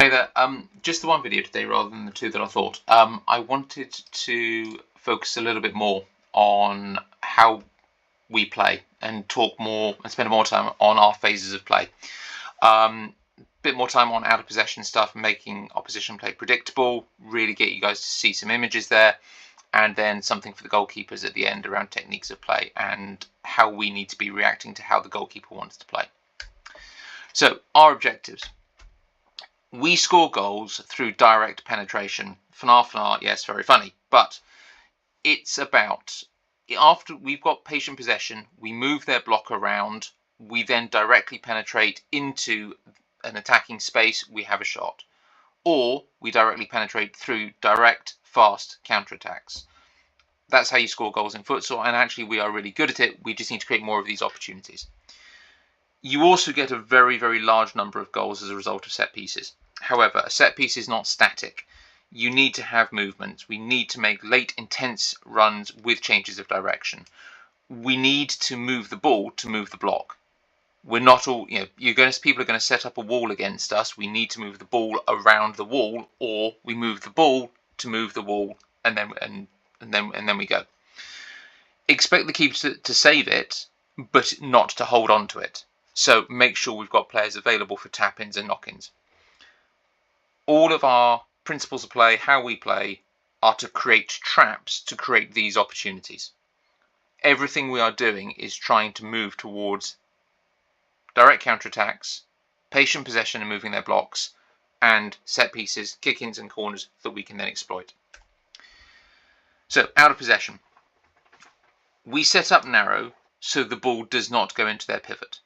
Hey there, just the one video today rather than the two that I thought. I wanted to focus a little bit more on how we play and talk more and spend more time on our phases of play. Bit more time on out of possession stuff, making opposition play predictable, really get you guys to see some images there, and then something for the goalkeepers at the end around techniques of play and how we need to be reacting to how the goalkeeper wants to play. So, our objectives. We score goals through direct penetration. Fnar, yes, very funny. But it's about, after we've got patient possession, we move their block around, we then directly penetrate into an attacking space, we have a shot. Or we directly penetrate through direct, fast counterattacks. That's how you score goals in futsal, and actually we are really good at it. We just need to create more of these opportunities. You also get a very, very large number of goals as a result of set pieces. However, a set piece is not static. You need to have movement. We need to make late, intense runs with changes of direction. We need to move the ball to move the block. We're not all, people are going to set up a wall against us. We need to move the ball around the wall, or we move the ball to move the wall, and then we go. Expect the keeper to save it, but not to hold on to it. So make sure we've got players available for tap-ins and knock-ins. All of our principles of play, how we play, are to create traps to create these opportunities. Everything we are doing is trying to move towards direct counterattacks, patient possession and moving their blocks, and set pieces, kick-ins and corners that we can then exploit. So, out of possession. We set up narrow so the ball does not go into their pivot.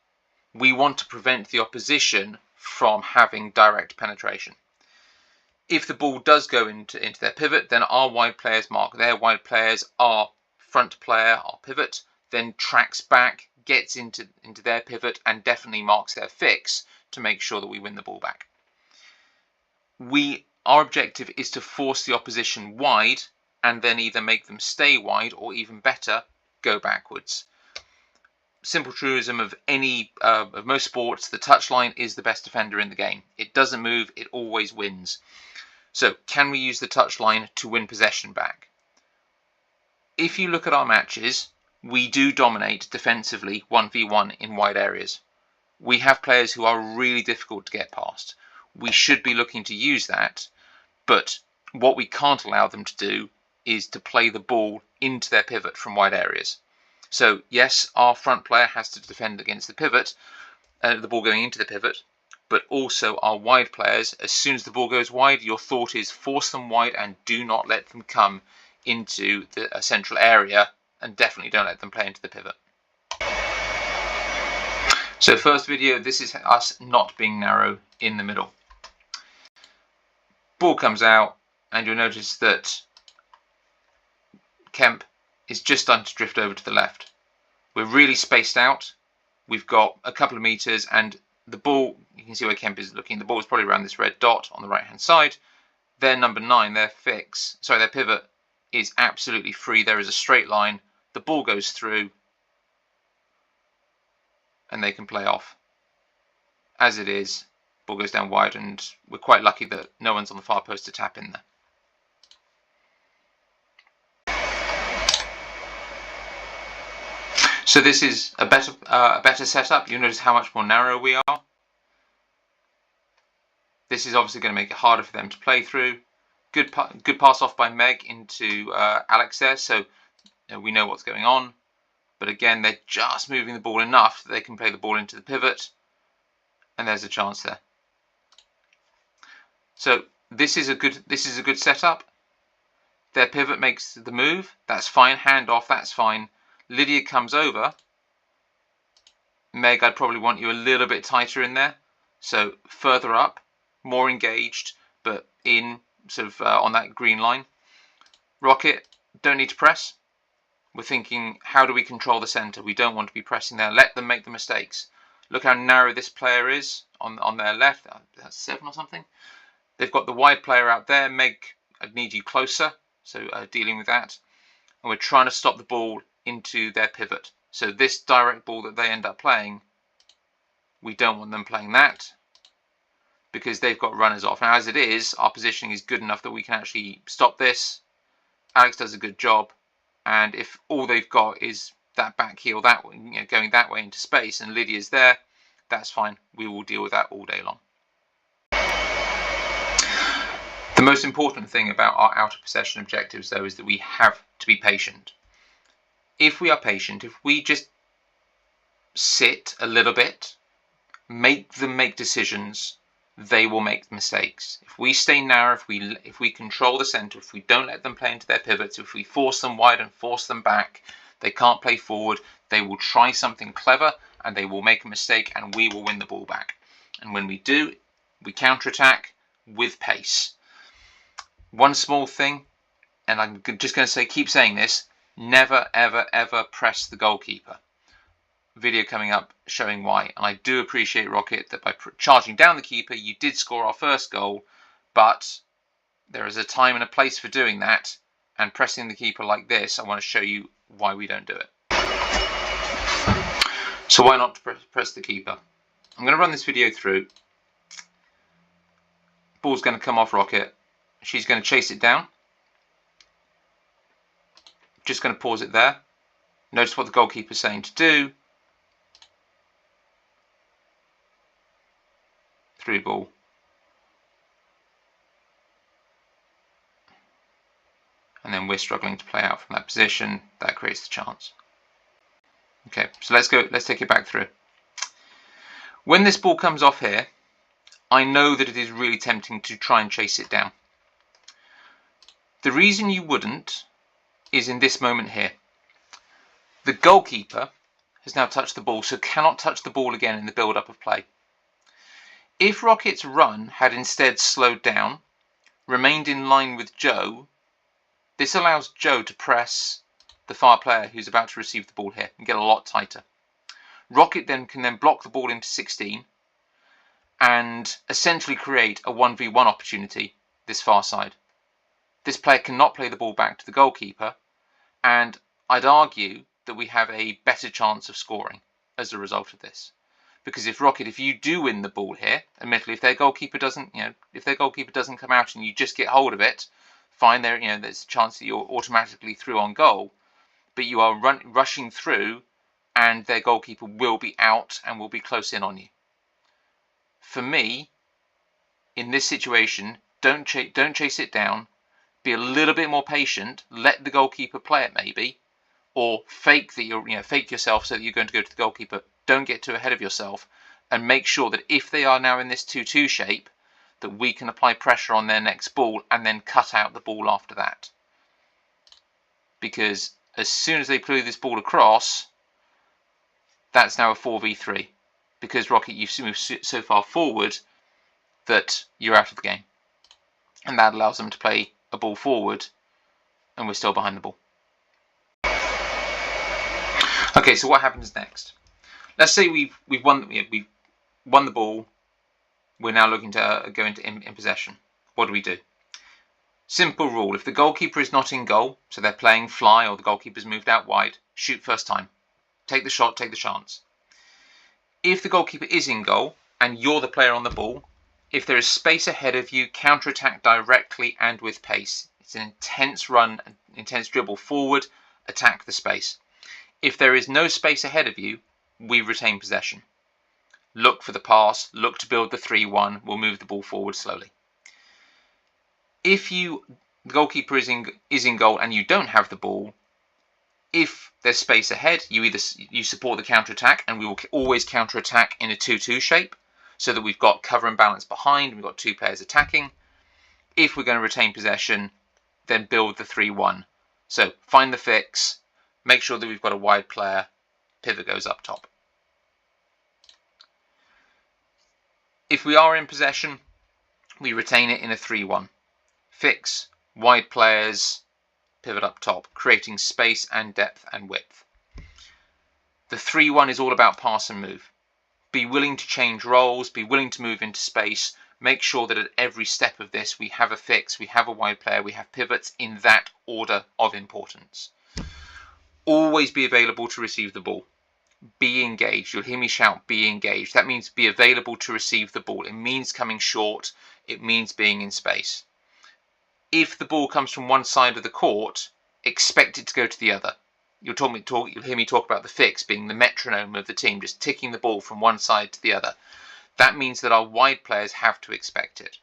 We want to prevent the opposition from having direct penetration. If the ball does go into their pivot, then our wide players mark their wide players, our front player, our pivot, then tracks back, gets into their pivot, and definitely marks their fix to make sure that we win the ball back. Our objective is to force the opposition wide and then either make them stay wide or, even better, go backwards. Simple truism of of most sports, the touchline is the best defender in the game. It doesn't move, it always wins. So, can we use the touchline to win possession back? If you look at our matches, we do dominate defensively 1v1 in wide areas. We have players who are really difficult to get past. We should be looking to use that, but what we can't allow them to do is to play the ball into their pivot from wide areas. So yes, our front player has to defend against the pivot, the ball going into the pivot, but also our wide players, as soon as the ball goes wide, your thought is force them wide and do not let them come into a central area, and definitely don't let them play into the pivot. So first video, this is us not being narrow in the middle. Ball comes out, and you'll notice that Kemp is just starting to drift over to the left. We're really spaced out. We've got a couple of meters, and the ball, you can see where Kemp is looking, the ball is probably around this red dot on the right hand side. Their number 9, their pivot is absolutely free. There is a straight line, the ball goes through, and they can play off. As it is, ball goes down wide, and we're quite lucky that no one's on the far post to tap in there. So this is a better setup. You notice how much more narrow we are. This is obviously going to make it harder for them to play through. Good pass off by Meg into Alex there, so we know what's going on. But again, they're just moving the ball enough that they can play the ball into the pivot, and there's a chance there. So this is a good setup. Their pivot makes the move. That's fine. Hand off. That's fine. Lydia comes over. Meg, I'd probably want you a little bit tighter in there. So further up, more engaged, but in sort of on that green line. Rocket, don't need to press. We're thinking, how do we control the centre? We don't want to be pressing there. Let them make the mistakes. Look how narrow this player is on their left. That's 7 or something. They've got the wide player out there. Meg, I'd need you closer. So dealing with that. And we're trying to stop the ball into their pivot. So this direct ball that they end up playing, we don't want them playing that. because they've got runners off. Now, as it is, our positioning is good enough that we can actually stop this. Alex does a good job, and if all they've got is that back heel that way, going that way into space, and Lydia's there, that's fine. We will deal with that all day long. The most important thing about our out of possession objectives, though, is that we have to be patient. If we are patient, if we just sit a little bit, make them make decisions, they will make mistakes. If we stay narrow, if we control the centre, if we don't let them play into their pivots, if we force them wide and force them back, they can't play forward. They will try something clever and they will make a mistake, and we will win the ball back. And when we do, we counter-attack with pace. One small thing, and I'm just going to say, keep saying this, never, ever, ever press the goalkeeper. Video coming up showing why. And I do appreciate, Rocket, that by charging down the keeper, you did score our first goal, but there is a time and a place for doing that, and pressing the keeper like this, I want to show you why we don't do it. So why not press the keeper? I'm going to run this video through. Ball's going to come off Rocket. She's going to chase it down. Just going to pause it there. Notice what the goalkeeper's saying to do. Through ball. And then we're struggling to play out from that position. That creates the chance. Okay, so let's take it back through. When this ball comes off here, I know that it is really tempting to try and chase it down. The reason you wouldn't is in this moment here. The goalkeeper has now touched the ball, so cannot touch the ball again in the build-up of play. If Rocket's run had instead slowed down, remained in line with Joe, this allows Joe to press the far player who's about to receive the ball here and get a lot tighter. Rocket then can block the ball into 16 and essentially create a 1v1 opportunity this far side. This player cannot play the ball back to the goalkeeper, and I'd argue that we have a better chance of scoring as a result of this. Because if you do win the ball here, admittedly, if their goalkeeper doesn't come out and you just get hold of it, fine. There's a chance that you're automatically through on goal, but you are rushing through, and their goalkeeper will be out and will be close in on you. For me, in this situation, don't chase it down. Be a little bit more patient. Let the goalkeeper play it maybe, or fake yourself so that you're going to go to the goalkeeper. Don't get too ahead of yourself, and make sure that if they are now in this 2-2 shape, that we can apply pressure on their next ball and then cut out the ball after that. Because as soon as they play this ball across, that's now a 4v3. Because Rocket, you've moved so far forward that you're out of the game, and that allows them to play a ball forward, and we're still behind the ball. Okay, so what happens next? Let's say we've won the ball. We're now looking to go into in possession. What do? Simple rule: if the goalkeeper is not in goal, so they're playing fly or the goalkeeper's moved out wide, shoot first time. Take the shot, take the chance. If the goalkeeper is in goal and you're the player on the ball, if there is space ahead of you, counter-attack directly and with pace. It's an intense run, an intense dribble forward, attack the space. If there is no space ahead of you, we retain possession. Look for the pass, look to build the 3-1, we'll move the ball forward slowly. If the goalkeeper is in goal and you don't have the ball, if there's space ahead, you support the counter-attack, and we will always counter-attack in a 2-2 shape, so that we've got cover and balance behind, and we've got two players attacking. If we're going to retain possession, then build the 3-1. So find the fix, make sure that we've got a wide player, pivot goes up top. If we are in possession, we retain it in a 3-1. Fix, wide players, pivot up top, creating space and depth and width. The 3-1 is all about pass and move. Be willing to change roles, be willing to move into space. Make sure that at every step of this we have a fix, we have a wide player, we have pivots in that order of importance. Always be available to receive the ball. be engaged. You'll hear me shout, be engaged. That means be available to receive the ball. It means coming short. It means being in space. If the ball comes from one side of the court, expect it to go to the other. You'll hear me talk about the fix being the metronome of the team, just ticking the ball from one side to the other. That means that our wide players have to expect it.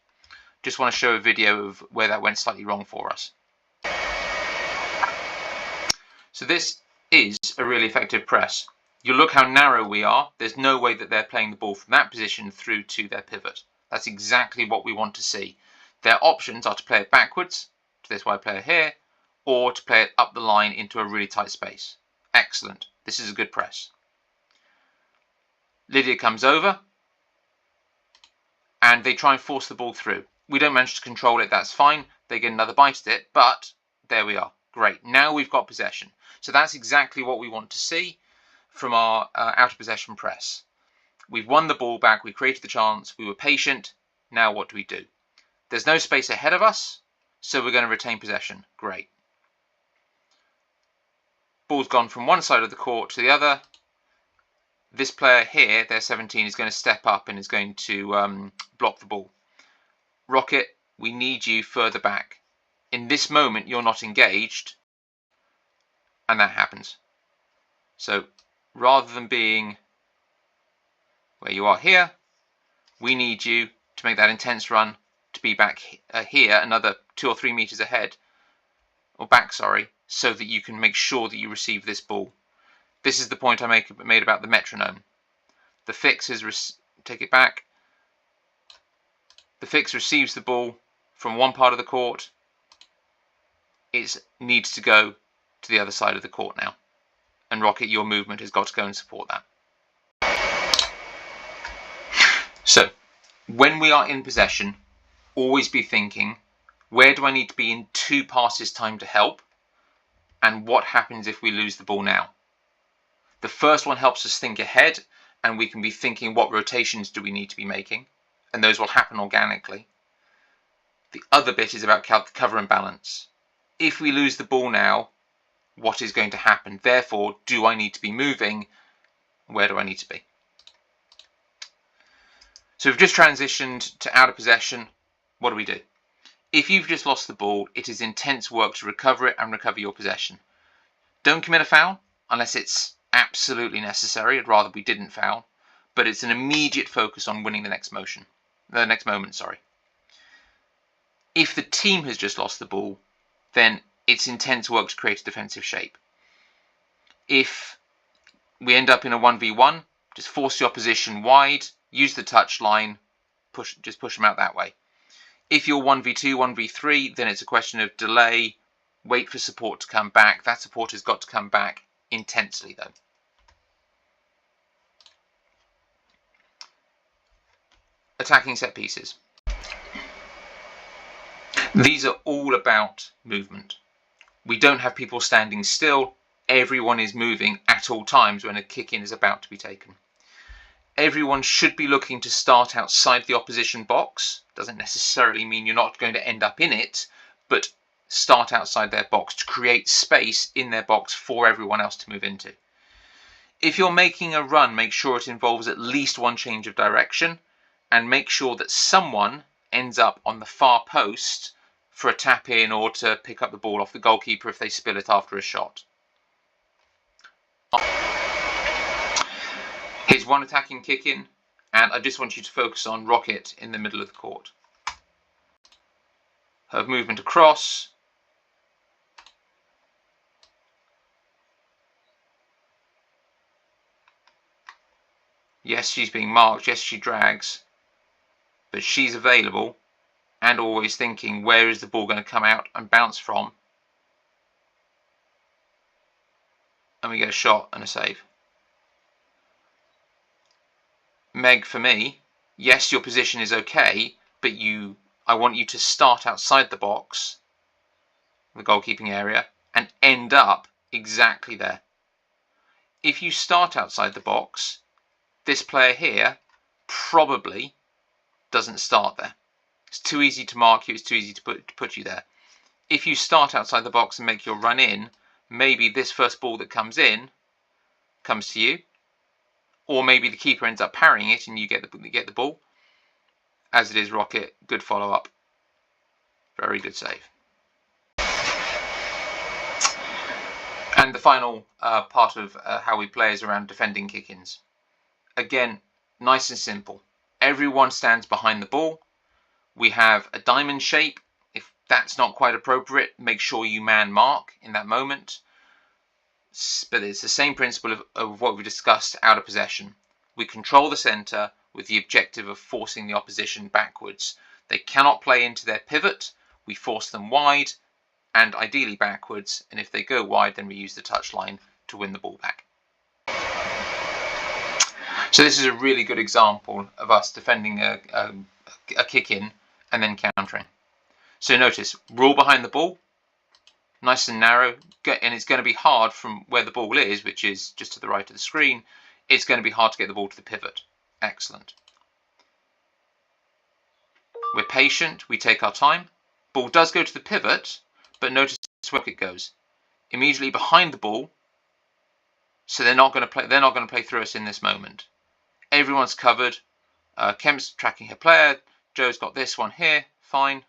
Just want to show a video of where that went slightly wrong for us. So this is a really effective press. You look how narrow we are. There's no way that they're playing the ball from that position through to their pivot. That's exactly what we want to see. Their options are to play it backwards to this wide player here, or to play it up the line into a really tight space. Excellent. This is a good press. Lydia comes over and they try and force the ball through. We don't manage to control it, that's fine. They get another bite at it, but there we are. Great. Now we've got possession. So that's exactly what we want to see from our out of possession press. We've won the ball back, we created the chance, we were patient. Now what do? There's no space ahead of us, so we're going to retain possession. Great. Ball's gone from one side of the court to the other. This player here, their 17, is going to step up and is going to block the ball. Rocket, we need you further back. In this moment, you're not engaged, and that happens. So rather than being where you are here, we need you to make that intense run to be back here, another 2 or 3 meters ahead, or back, sorry, so that you can make sure that you receive this ball. This is the point I made about the metronome. The fix is take it back. The fix receives the ball from one part of the court. It needs to go to the other side of the court now. And Rocket, your movement has got to go and support that. So, when we are in possession, always be thinking, where do I need to be in 2 passes time to help? And what happens if we lose the ball now? The first one helps us think ahead, and we can be thinking what rotations do we need to be making, and those will happen organically. The other bit is about cover and balance. If we lose the ball now, what is going to happen? Therefore, do I need to be moving? Where do I need to be? So we've just transitioned to out of possession. What do? If you've just lost the ball, it is intense work to recover it and recover your possession. Don't commit a foul unless it's absolutely necessary. I'd rather we didn't foul, but it's an immediate focus on winning the next moment. If the team has just lost the ball, then it's intense work to create a defensive shape. If we end up in a 1v1, just force the opposition wide, use the touch line, just push them out that way. If you're 1v2, 1v3, then it's a question of delay, wait for support to come back. That support has got to come back intensely though. Attacking set pieces. These are all about movement. We don't have people standing still. Everyone is moving at all times when a kick-in is about to be taken. Everyone should be looking to start outside the opposition box. Doesn't necessarily mean you're not going to end up in it, but start outside their box to create space in their box for everyone else to move into. If you're making a run, make sure it involves at least one change of direction, and make sure that someone ends up on the far post for a tap in or to pick up the ball off the goalkeeper if they spill it after a shot. Here's one attacking kick in, and I just want you to focus on Rocket in the middle of the court. Her movement across. Yes, she's being marked. Yes, she drags. But she's available and always thinking, where is the ball going to come out and bounce from? And we get a shot and a save. Meg, for me, yes, your position is okay, but I want you to start outside the box, the goalkeeping area, and end up exactly there. If you start outside the box, this player here probably doesn't start there. It's too easy to mark you, it's too easy to put you there. If you start outside the box and make your run in, maybe this first ball that comes in comes to you, or maybe the keeper ends up parrying it and you get the ball. As it is, Rocket, good follow up, very good save. And the final part of how we play is around defending kick-ins. Again, nice and simple. Everyone stands behind the ball. We have a diamond shape. If that's not quite appropriate, make sure you man mark in that moment. But it's the same principle of what we discussed out of possession. We control the centre with the objective of forcing the opposition backwards. They cannot play into their pivot. We force them wide and ideally backwards, and if they go wide, then we use the touchline to win the ball back. So this is a really good example of us defending a kick-in and then countering. So notice, we're all behind the ball, nice and narrow, and it's going to be hard from where the ball is, which is just to the right of the screen. It's going to be hard to get the ball to the pivot. Excellent. We're patient, we take our time. Ball does go to the pivot, but notice where it goes. Immediately behind the ball, so they're not going to play through us in this moment. Everyone's covered. Kemp's tracking her player. Joe's got this one here, fine.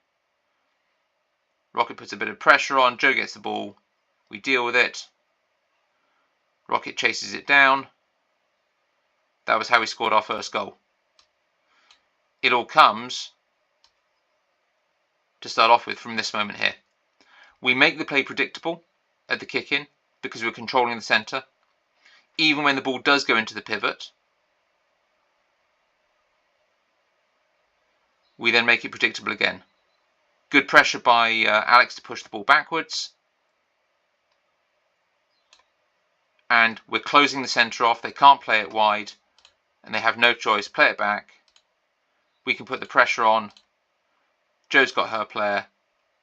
Rocket puts a bit of pressure on. Joe gets the ball. We deal with it. Rocket chases it down. That was how we scored our first goal. It all comes, to start off with, from this moment here. We make the play predictable at the kick-in because we're controlling the centre. Even when the ball does go into the pivot, we then make it predictable again. Good pressure by Alex to push the ball backwards. And we're closing the centre off. They can't play it wide and they have no choice. Play it back. We can put the pressure on. Joe's got her player.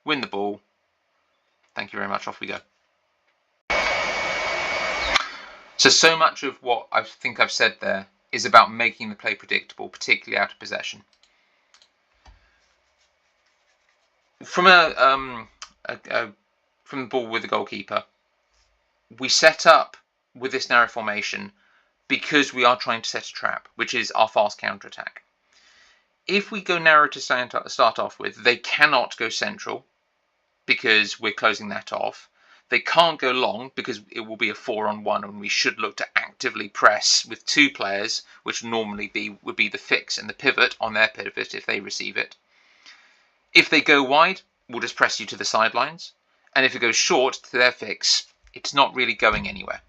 Win the ball. Thank you very much. Off we go. So much of what I think I've said there is about making the play predictable, particularly out of possession. From from the ball with the goalkeeper, we set up with this narrow formation because we are trying to set a trap, which is our fast counter-attack. If we go narrow to start off with, they cannot go central because we're closing that off. They can't go long because it will be a 4-on-1 and we should look to actively press with two players, which normally would be the fix and the pivot on their pivot if they receive it. If they go wide, we'll just press you to the sidelines. And if it goes short to their fix, it's not really going anywhere.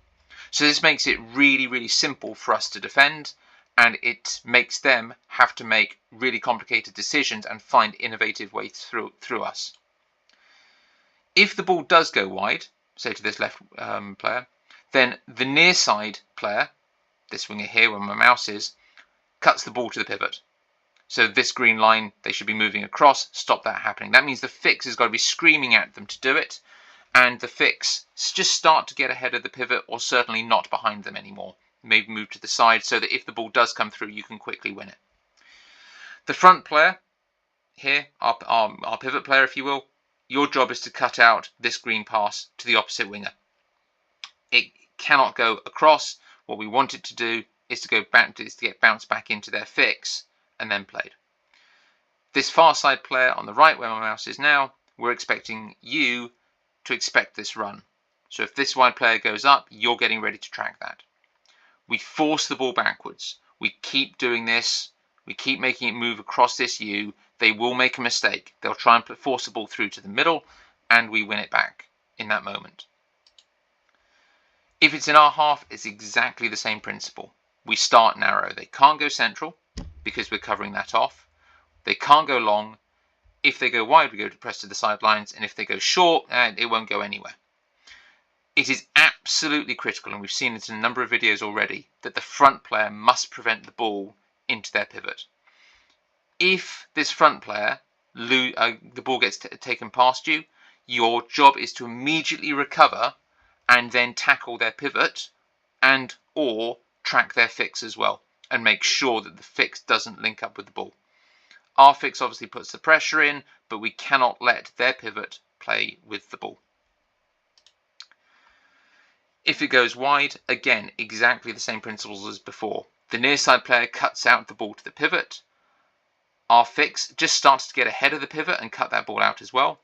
So this makes it really, really simple for us to defend, and it makes them have to make really complicated decisions and find innovative ways through us. If the ball does go wide, say to this left player, then the near side player, this winger here where my mouse is, cuts the ball to the pivot. So this green line, they should be moving across, stop that happening. That means the fix has got to be screaming at them to do it, and the fix just start to get ahead of the pivot, or certainly not behind them anymore. Maybe move to the side so that if the ball does come through, you can quickly win it. The front player here, our pivot player, if you will, your job is to cut out this green pass to the opposite winger. It cannot go across. What we want it to do is to go back, to get bounced back into their fix and then played. This far side player on the right, where my mouse is now, we're expecting you to expect this run. So if this wide player goes up, you're getting ready to track that. We force the ball backwards. We keep doing this. We keep making it move across this U. They will make a mistake. They'll try and force the ball through to the middle, and we win it back in that moment. If it's in our half, it's exactly the same principle. We start narrow. They can't go central because we're covering that off. They can't go long. If they go wide, we go to press to the sidelines, and if they go short, it won't go anywhere. It is absolutely critical, and we've seen it in a number of videos already, that the front player must prevent the ball into their pivot. If this front player, the ball gets taken past you, your job is to immediately recover and then tackle their pivot and or track their fix as well, and make sure that the fix doesn't link up with the ball. Our fix obviously puts the pressure in, but we cannot let their pivot play with the ball. If it goes wide, again, exactly the same principles as before. The near side player cuts out the ball to the pivot. Our fix just starts to get ahead of the pivot and cut that ball out as well.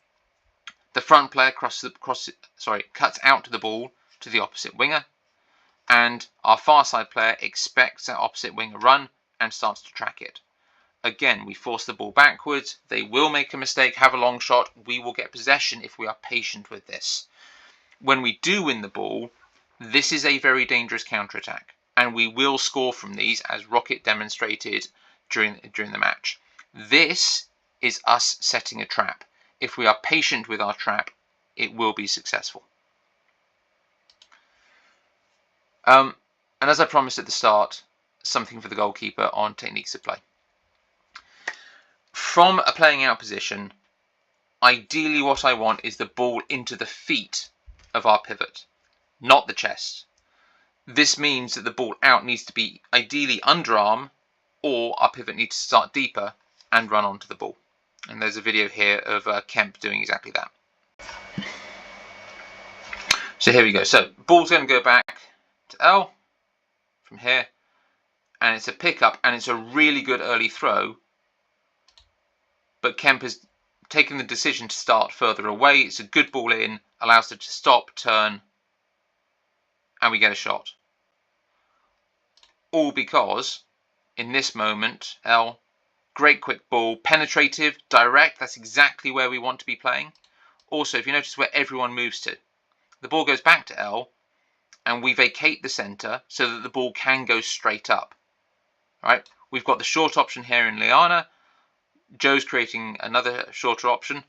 The front player cuts out the ball to the opposite winger. And our far side player expects that opposite winger run and starts to track it. Again, we force the ball backwards. They will make a mistake, have a long shot. We will get possession if we are patient with this. When we do win the ball, this is a very dangerous counter-attack, and we will score from these, as Rocket demonstrated during the match. This is us setting a trap. If we are patient with our trap, it will be successful. And as I promised at the start, something for the goalkeeper on techniques of play. From a playing out position, ideally what I want is the ball into the feet of our pivot, not the chest. This means that the ball out needs to be ideally underarm, or our pivot needs to start deeper and run onto the ball. And there's a video here of Kemp doing exactly that. So here we go. So ball's going to go back to L from here, and it's a pickup, and it's a really good early throw. But Kemp has taken the decision to start further away. It's a good ball in, allows it to stop, turn, and we get a shot. All because in this moment, L, great quick ball, penetrative, direct. That's exactly where we want to be playing. Also, if you notice where everyone moves to, the ball goes back to L, and we vacate the centre so that the ball can go straight up. All right, we've got the short option here in Liana. Joe's creating another shorter option,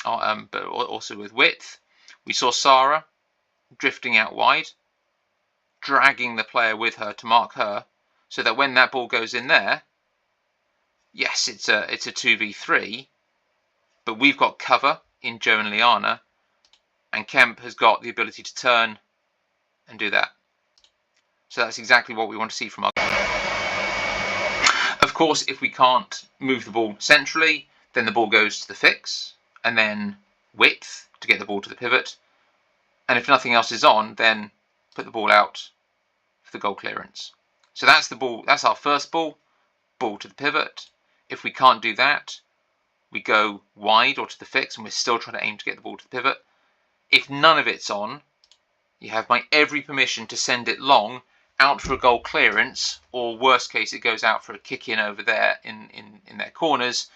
but also with width. We saw Sarah drifting out wide, dragging the player with her to mark her, so that when that ball goes in there, yes, it's a 2v3, but we've got cover in Joe and Liana, and Kemp has got the ability to turn and do that. So that's exactly what we want to see from our goal. Of course, if we can't move the ball centrally, then the ball goes to the fix, and then width to get the ball to the pivot. And if nothing else is on, then put the ball out for the goal clearance. So that's the ball. That's our first ball to the pivot. If we can't do that, we go wide or to the fix, and we're still trying to aim to get the ball to the pivot. If none of it's on, you have my every permission to send it long out for a goal clearance, or worst case, it goes out for a kick in over there in their corners.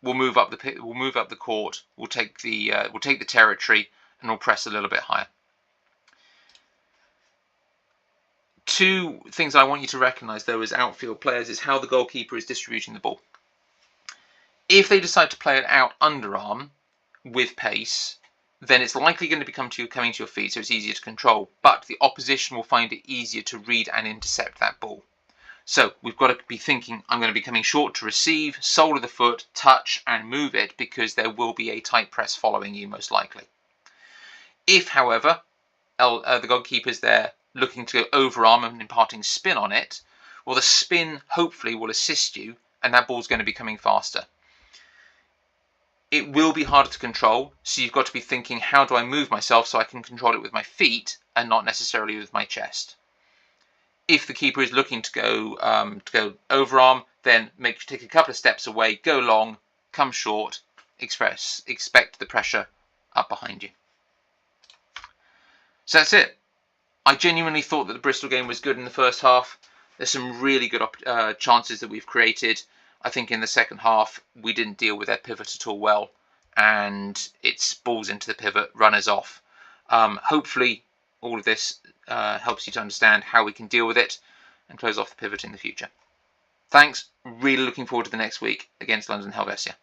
We'll move up the court. We'll take the territory, and we'll press a little bit higher. Two things I want you to recognise though as outfield players is how the goalkeeper is distributing the ball. If they decide to play it out underarm with pace, then it's likely going to be coming to your feet, so it's easier to control, but the opposition will find it easier to read and intercept that ball. So we've got to be thinking, I'm going to be coming short to receive, sole of the foot, touch and move it, because there will be a tight press following you most likely. If, however, the goalkeeper's there looking to go overarm and imparting spin on it, well, the spin hopefully will assist you, and that ball's going to be coming faster. It will be harder to control, so you've got to be thinking, how do I move myself so I can control it with my feet and not necessarily with my chest? If the keeper is looking to go overarm, then take a couple of steps away, go long, come short, expect the pressure up behind you. So that's it. I genuinely thought that the Bristol game was good in the first half. There's some really good chances that we've created. I think in the second half, we didn't deal with their pivot at all well, and it's balls into the pivot, runners off. Hopefully, all of this helps you to understand how we can deal with it and close off the pivot in the future. Thanks. Really looking forward to the next week against London Helvetia.